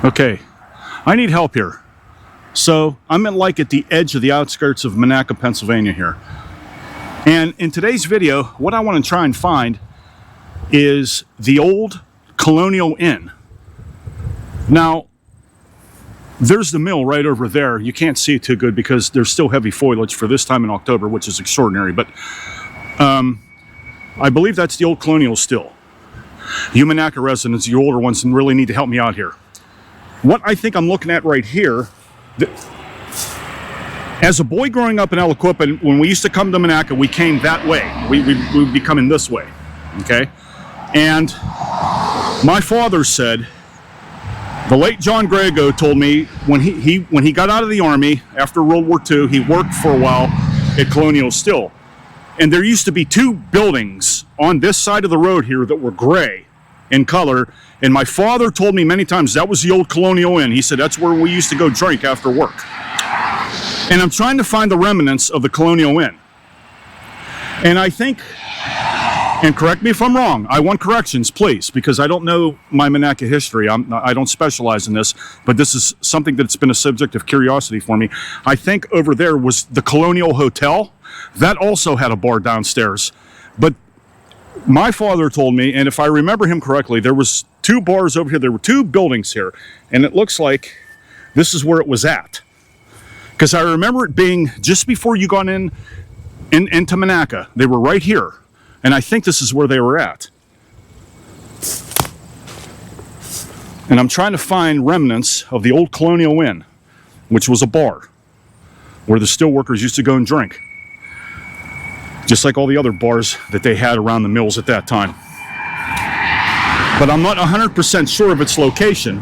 Okay, I need help here. So I'm at the edge of the outskirts of Monaca, Pennsylvania here. And in today's video, what I want to try and find is the old Colonial Inn. Now, there's the mill right over there. You can't see it too good because there's still heavy foliage for this time in October, which is extraordinary. But I believe that's the old Colonial still. You Monaca residents, you older ones, really need to help me out here. What I think I'm looking at right here, as a boy growing up in Aliquippa, when we used to come to Monaca, we came that way. We would be coming this way, okay? And my father said, the late John Grego told me when he got out of the Army after World War II, he worked for a while at Colonial still. And there used to be two buildings on this side of the road here that were gray in color. And my father told me many times that was the old Colonial Inn. He said that's where we used to go drink after work. And I'm trying to find the remnants of the Colonial Inn. And I think, and correct me if I'm wrong, I want corrections, please, because I don't know my Monaca history. I don't specialize in this, but this is something that's been a subject of curiosity for me. I think over there was the Colonial Hotel. That also had a bar downstairs. But my father told me, and if I remember him correctly, there was two bars over here. There were two buildings here, and it looks like this is where it was at. Because I remember it being just before you got into Monaca. They were right here, and I think this is where they were at. And I'm trying to find remnants of the old Colonial Inn, which was a bar where the steelworkers used to go and drink. Just like all the other bars that they had around the mills at that time. But I'm not 100% sure of its location.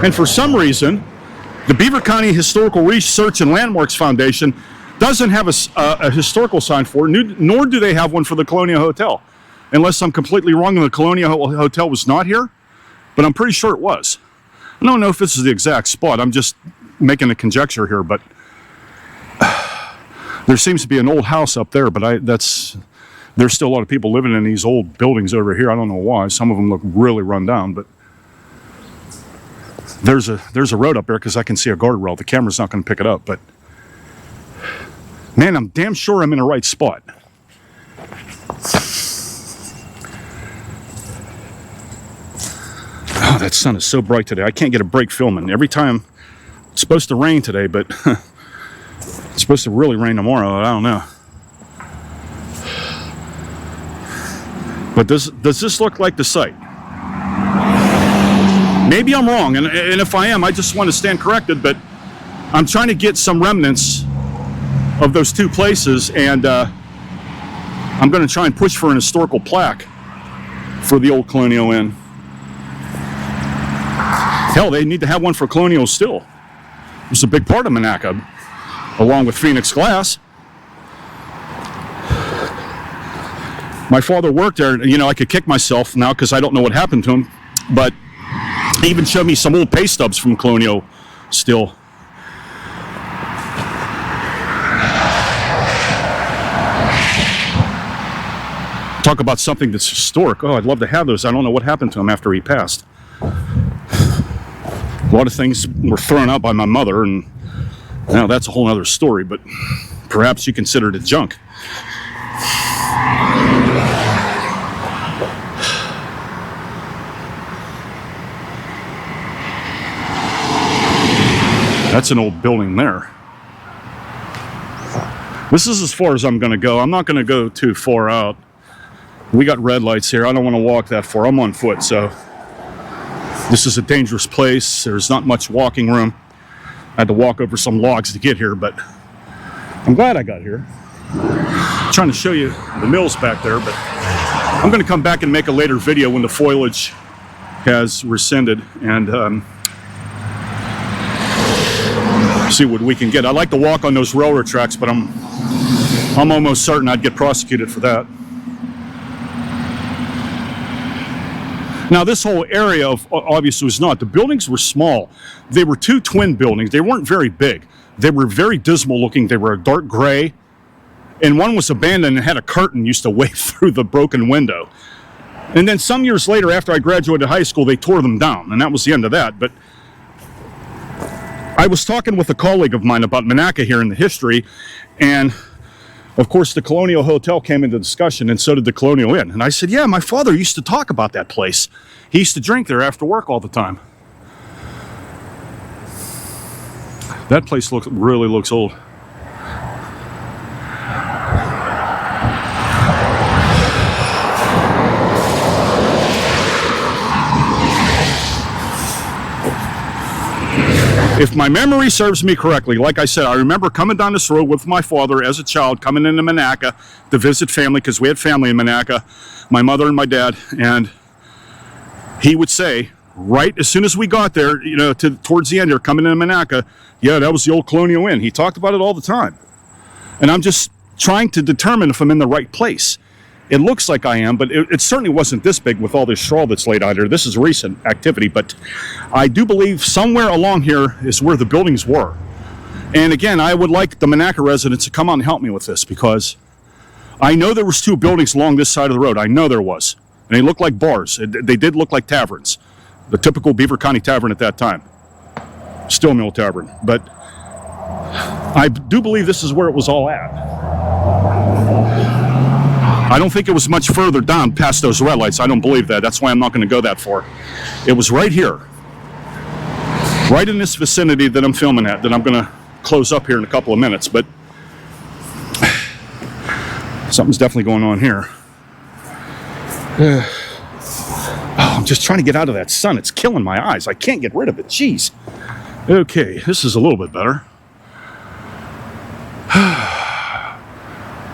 And for some reason, the Beaver County Historical Research and Landmarks Foundation doesn't have a historical sign for it, nor do they have one for the Colonial Hotel. Unless I'm completely wrong and the Colonial Hotel was not here, but I'm pretty sure it was. I don't know if this is the exact spot. I'm just making a conjecture here, but there seems to be an old house up there, but there's still a lot of people living in these old buildings over here. I don't know why. Some of them look really run down, but there's a road up there because I can see a guardrail. The camera's not going to pick it up, but man, I'm damn sure I'm in the right spot. Oh, that sun is so bright today. I can't get a break filming. Every time, it's supposed to rain today, but it's supposed to really rain tomorrow. I don't know. But does this look like the site? Maybe I'm wrong, and if I am, I just want to stand corrected, but I'm trying to get some remnants of those two places, and I'm going to try and push for an historical plaque for the old Colonial Inn. Hell, they need to have one for Colonial still. It's a big part of Monaca, along with Phoenix Glass. My father worked there, and I could kick myself now because I don't know what happened to him, but he even showed me some old pay stubs from Colonial still. Talk about something that's historic. Oh, I'd love to have those. I don't know what happened to him after he passed. A lot of things were thrown out by my mother, and that's a whole other story, but perhaps you consider it junk. That's an old building there. This is as far as I'm going to go. I'm not going to go too far out. We got red lights here. I don't want to walk that far. I'm on foot, so this is a dangerous place. There's not much walking room. I had to walk over some logs to get here, but I'm glad I got here. I'm trying to show you the mills back there, but I'm going to come back and make a later video when the foliage has rescinded and see what we can get. I like to walk on those railroad tracks, but I'm almost certain I'd get prosecuted for that. Now, this whole area obviously was not. The buildings were small. They were two twin buildings. They weren't very big. They were very dismal looking. They were a dark gray. And one was abandoned and had a curtain used to wave through the broken window. And then some years later, after I graduated high school, they tore them down. And that was the end of that. But I was talking with a colleague of mine about Monaca here in the history, and of course the Colonial Hotel came into discussion, and so did the Colonial Inn. And I said, yeah, my father used to talk about that place. He used to drink there after work all the time. That place really looks old. If my memory serves me correctly, like I said, I remember coming down this road with my father as a child, coming into Monaca to visit family, because we had family in Monaca, my mother and my dad, and he would say, right as soon as we got there, you know, towards the end here, coming into Monaca, yeah, that was the old Colonial Inn. He talked about it all the time. And I'm just trying to determine if I'm in the right place. It looks like I am, but it certainly wasn't this big with all this straw that's laid out here. This is recent activity, but I do believe somewhere along here is where the buildings were. And again, I would like the Monaca residents to come out and help me with this, because I know there was 2 buildings along this side of the road. I know there was. And they looked like bars. They did look like taverns. The typical Beaver County tavern at that time. Steel Mill Tavern. But I do believe this is where it was all at. I don't think it was much further down past those red lights. I don't believe that. That's why I'm not going to go that far. It was right here. Right in this vicinity that I'm filming at, that I'm going to close up here in a couple of minutes. But something's definitely going on here. Oh, I'm just trying to get out of that sun. It's killing my eyes. I can't get rid of it. Jeez. Okay, this is a little bit better.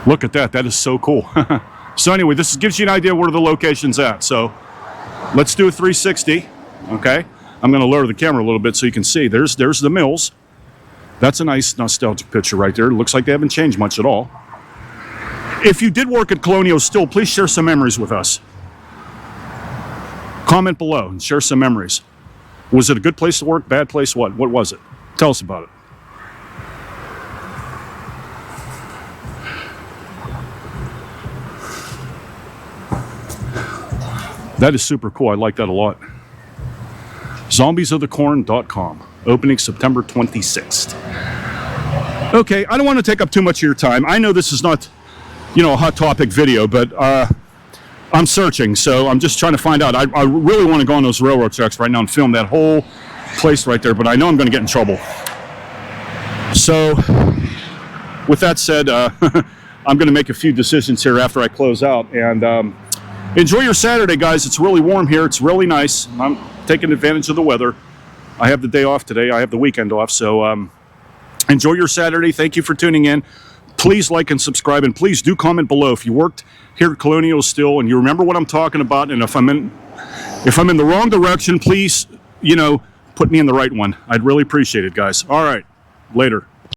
Look at that. That is so cool. So anyway, this gives you an idea where the location's at. So let's do a 360. Okay. I'm going to lower the camera a little bit so you can see. There's the mills. That's a nice nostalgic picture right there. It looks like they haven't changed much at all. If you did work at Colonial still, please share some memories with us. Comment below and share some memories. Was it a good place to work? Bad place? What was it? Tell us about it. That is super cool. I like that a lot. Zombiesofthecorn.com. Opening September 26th. Okay, I don't want to take up too much of your time. I know this is not, you know, a hot topic video, but I'm searching, so I'm just trying to find out. I really want to go on those railroad tracks right now and film that whole place right there, but I know I'm going to get in trouble. So, with that said, I'm going to make a few decisions here after I close out, and enjoy your Saturday, guys. It's really warm here. It's really nice. I'm taking advantage of the weather. I have the day off today. I have the weekend off, so enjoy your Saturday. Thank you for tuning in. Please like and subscribe, and please do comment below if you worked here at Colonial still and you remember what I'm talking about, and if I'm in the wrong direction, please, you know, put me in the right one. I'd really appreciate it, guys. All right, later.